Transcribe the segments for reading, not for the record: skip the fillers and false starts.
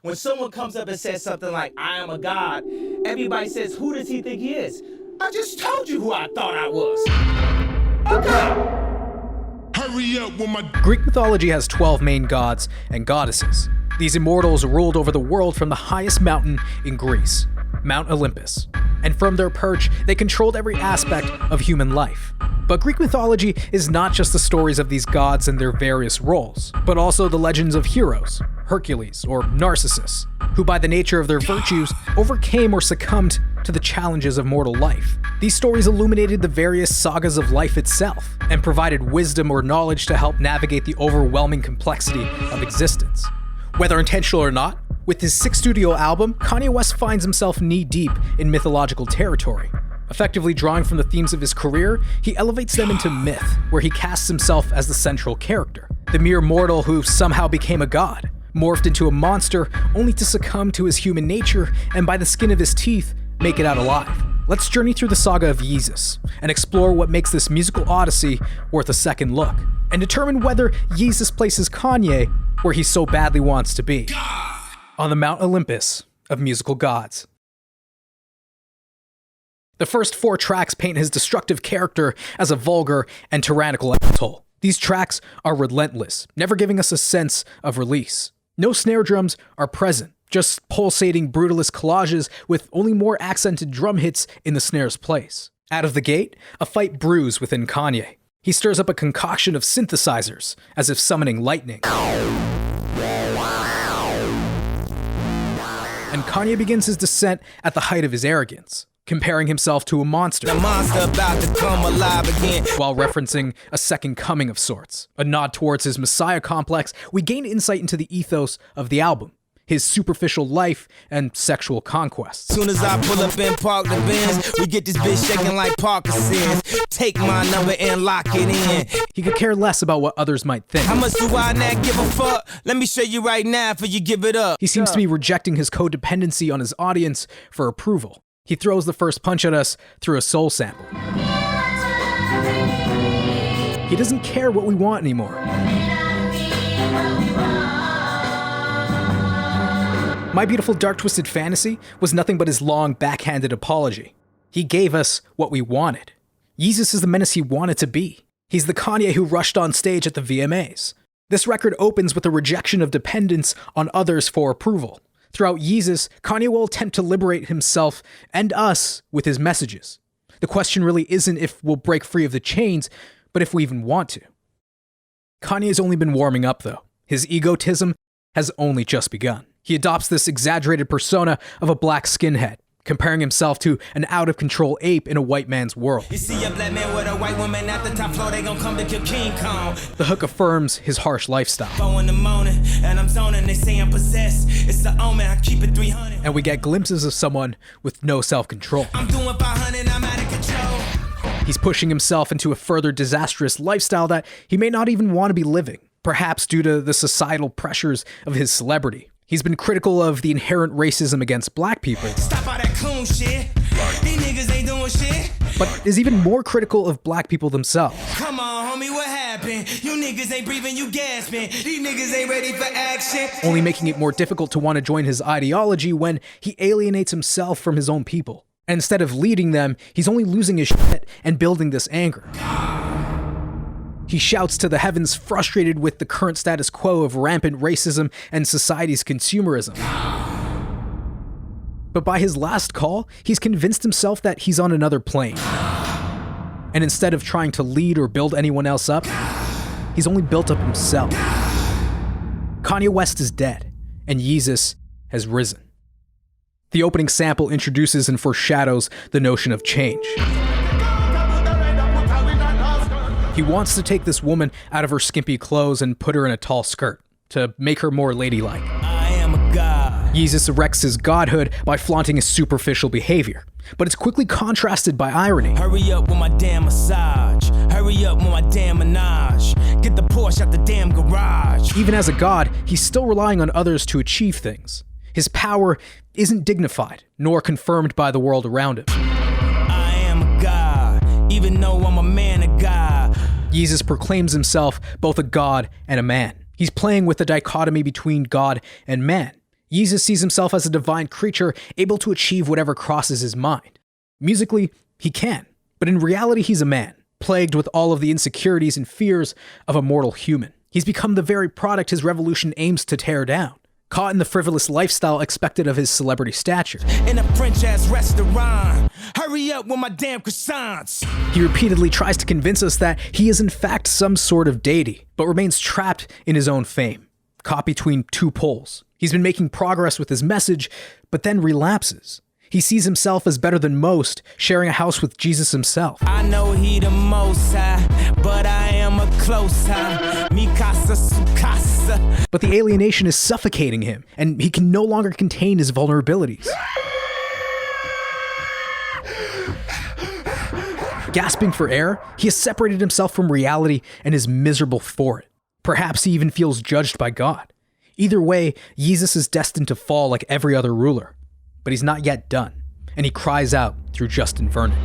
when someone comes up and says something like, I am a god, everybody says, who does he think he is? I just told you who I thought I was. Okay. Hurry up with my... Greek mythology has 12 main gods and goddesses. These immortals ruled over the world from the highest mountain in Greece, Mount Olympus. And from their perch, they controlled every aspect of human life. But Greek mythology is not just the stories of these gods and their various roles, but also the legends of heroes, Hercules or Narcissus, who by the nature of their virtues overcame or succumbed to the challenges of mortal life. These stories illuminated the various sagas of life itself, and provided wisdom or knowledge to help navigate the overwhelming complexity of existence. Whether intentional or not, with his 6th studio album, Kanye West finds himself knee-deep in mythological territory. Effectively drawing from the themes of his career, he elevates them into myth, where he casts himself as the central character, the mere mortal who somehow became a god, morphed into a monster only to succumb to his human nature and by the skin of his teeth, make it out alive. Let's journey through the saga of Yeezus and explore what makes this musical odyssey worth a second look, and determine whether Yeezus places Kanye where he so badly wants to be, on the Mount Olympus of musical gods. The first 4 tracks paint his destructive character as a vulgar and tyrannical asshole. These tracks are relentless, never giving us a sense of release. No snare drums are present, just pulsating brutalist collages with only more accented drum hits in the snare's place. Out of the gate, a fight brews within Kanye. He stirs up a concoction of synthesizers, as if summoning lightning. And Kanye begins his descent at the height of his arrogance, comparing himself to a monster. The monster about to come alive again. While referencing a second coming of sorts. A nod towards his messiah complex, we gain insight into the ethos of the album, his superficial life and sexual conquests. Soon as I pull up and park the Benz, we get this bitch shaking like Parkinson's. Take my number and lock it in. He could care less about what others might think. How much do I not give a fuck? Let me show you right now before you give it up. He seems to be rejecting his codependency on his audience for approval. He throws the first punch at us through a soul sample. He doesn't care what we want anymore. My Beautiful Dark Twisted Fantasy was nothing but his long, backhanded apology. He gave us what we wanted. Yeezus is the menace he wanted to be. He's the Kanye who rushed on stage at the VMAs. This record opens with a rejection of dependence on others for approval. Throughout Yeezus, Kanye will attempt to liberate himself and us with his messages. The question really isn't if we'll break free of the chains, but if we even want to. Kanye has only been warming up, though. His egotism has only just begun. He adopts this exaggerated persona of a black skinhead, comparing himself to an out-of-control ape in a white man's world. You see a black man with a white woman at the top floor, they gon' come to kill King Kong. The hook affirms his harsh lifestyle. 4 in the morning, and I'm zoning, they say I'm possessed. It's the omen, I keep it 300. And we get glimpses of someone with no self-control. I'm doing 500, I'm out of control. He's pushing himself into a further disastrous lifestyle that he may not even want to be living, perhaps due to the societal pressures of his celebrity. He's been critical of the inherent racism against black people. Stop all that coon shit. These niggas ain't doing shit. But is even more critical of black people themselves. Come on, homie, what happened? You niggas ain't breathing, you gasping. These niggas ain't ready for action. Only making it more difficult to want to join his ideology when he alienates himself from his own people. And instead of leading them, he's only losing his shit and building this anger. He shouts to the heavens, frustrated with the current status quo of rampant racism and society's consumerism. But by his last call, he's convinced himself that he's on another plane. And instead of trying to lead or build anyone else up, he's only built up himself. Kanye West is dead, and Yeezus has risen. The opening sample introduces and foreshadows the notion of change. He wants to take this woman out of her skimpy clothes and put her in a tall skirt to make her more ladylike. I am a god. Yeezus erects his godhood by flaunting his superficial behavior, but it's quickly contrasted by irony. Hurry up with my damn massage. Hurry up with my damn menage. Get the Porsche out the damn garage. Even as a god, he's still relying on others to achieve things. His power isn't dignified, nor confirmed by the world around him. I am a god, even though I'm a man of God. Yeezus proclaims himself both a god and a man. He's playing with the dichotomy between God and man. Yeezus sees himself as a divine creature able to achieve whatever crosses his mind. Musically, he can, but in reality he's a man, plagued with all of the insecurities and fears of a mortal human. He's become the very product his revolution aims to tear down, caught in the frivolous lifestyle expected of his celebrity stature. In a French-ass restaurant, hurry up with my damn croissants. He repeatedly tries to convince us that he is in fact some sort of deity, but remains trapped in his own fame, caught between two poles. He's been making progress with his message, but then relapses. He sees himself as better than most, sharing a house with Jesus himself. I know he the most high, but I am a close high. Mi casa su casa. But the alienation is suffocating him, and he can no longer contain his vulnerabilities. Gasping for air, he has separated himself from reality and is miserable for it. Perhaps he even feels judged by God. Either way, Yeezus is destined to fall like every other ruler. But he's not yet done, and he cries out through Justin Vernon.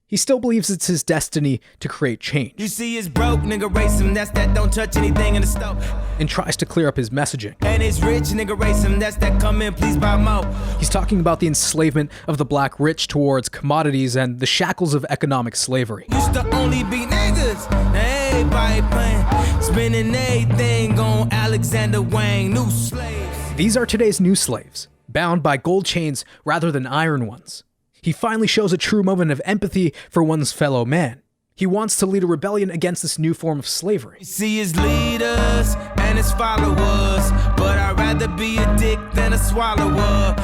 He still believes it's his destiny to create change. You see it's broke, nigga race him, that's that don't touch anything in the stove. And tries to clear up his messaging. And it's rich, nigga race him, that's that come in, please buy more. He's talking about the enslavement of the black rich towards commodities and the shackles of economic slavery. Used to only be niggas, everybody playing, spending everything on Alexander Wang, new slaves. These are today's new slaves, bound by gold chains rather than iron ones. He finally shows a true moment of empathy for one's fellow man. He wants to lead a rebellion against this new form of slavery. See his leaders and his followers, but I'd rather be a dick than a swallower.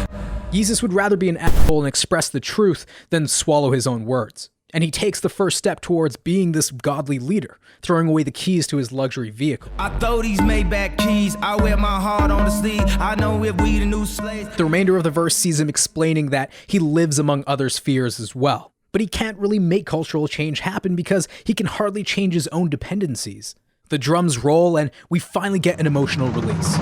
Yeezus would rather be an asshole and express the truth than swallow his own words. And he takes the first step towards being this godly leader, throwing away the keys to his luxury vehicle. I throw these Maybach keys, I wear my heart on the sleeve. I know if we the new slaves. The remainder of the verse sees him explaining that he lives among others' fears as well. But he can't really make cultural change happen because he can hardly change his own dependencies. The drums roll and we finally get an emotional release.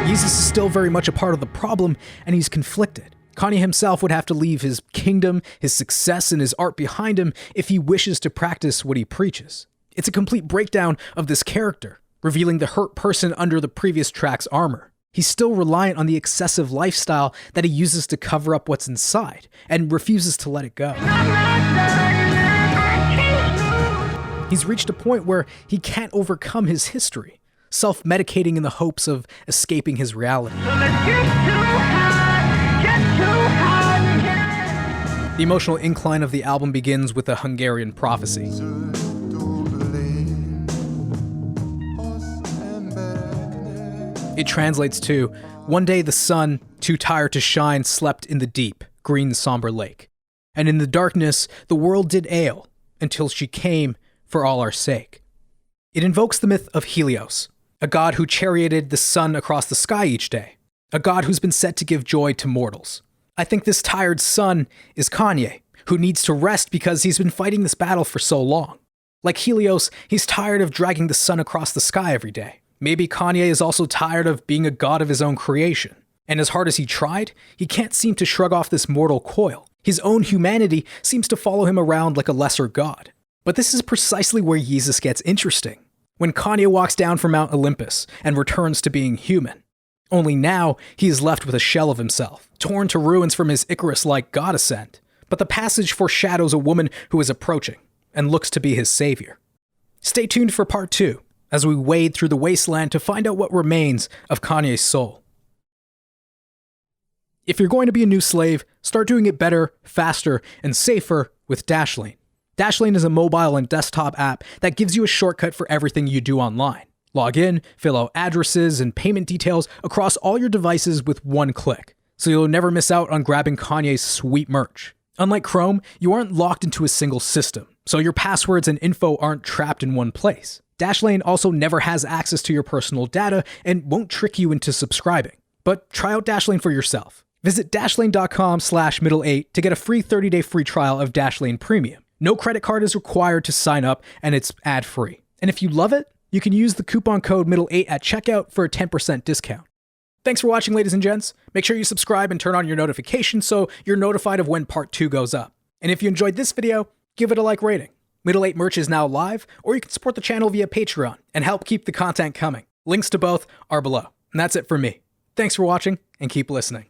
Yeezus is still very much a part of the problem, and he's conflicted. Kanye himself would have to leave his kingdom, his success, and his art behind him if he wishes to practice what he preaches. It's a complete breakdown of this character, revealing the hurt person under the previous track's armor. He's still reliant on the excessive lifestyle that he uses to cover up what's inside, and refuses to let it go. He's reached a point where he can't overcome his history, self-medicating in the hopes of escaping his reality. The emotional incline of the album begins with a Hungarian prophecy. It translates to, "One day the sun, too tired to shine, slept in the deep, green somber lake. And in the darkness the world did ail, until she came for all our sake." It invokes the myth of Helios, a god who charioted the sun across the sky each day, a god who's been set to give joy to mortals. I think this tired sun is Kanye, who needs to rest because he's been fighting this battle for so long. Like Helios, he's tired of dragging the sun across the sky every day. Maybe Kanye is also tired of being a god of his own creation. And as hard as he tried, he can't seem to shrug off this mortal coil. His own humanity seems to follow him around like a lesser god. But this is precisely where Yeezus gets interesting. When Kanye walks down from Mount Olympus and returns to being human. Only now, he is left with a shell of himself, torn to ruins from his Icarus-like god ascent. But the passage foreshadows a woman who is approaching, and looks to be his savior. Stay tuned for part 2, as we wade through the wasteland to find out what remains of Kanye's soul. If you're going to be a new slave, start doing it better, faster, and safer with Dashlane. Dashlane is a mobile and desktop app that gives you a shortcut for everything you do online. Log in, fill out addresses and payment details across all your devices with one click, so you'll never miss out on grabbing Kanye's sweet merch. Unlike Chrome, you aren't locked into a single system, so your passwords and info aren't trapped in one place. Dashlane also never has access to your personal data and won't trick you into subscribing. But try out Dashlane for yourself. Visit dashlane.com/middle8 to get a free 30-day free trial of Dashlane Premium. No credit card is required to sign up, and it's ad-free. And if you love it, you can use the coupon code middle8 at checkout for a 10% discount. Thanks for watching, ladies and gents. Make sure you subscribe and turn on your notifications so you're notified of when part 2 goes up. And if you enjoyed this video, give it a like rating. Middle 8 merch is now live, or you can support the channel via Patreon and help keep the content coming. Links to both are below. And that's it for me. Thanks for watching, and keep listening.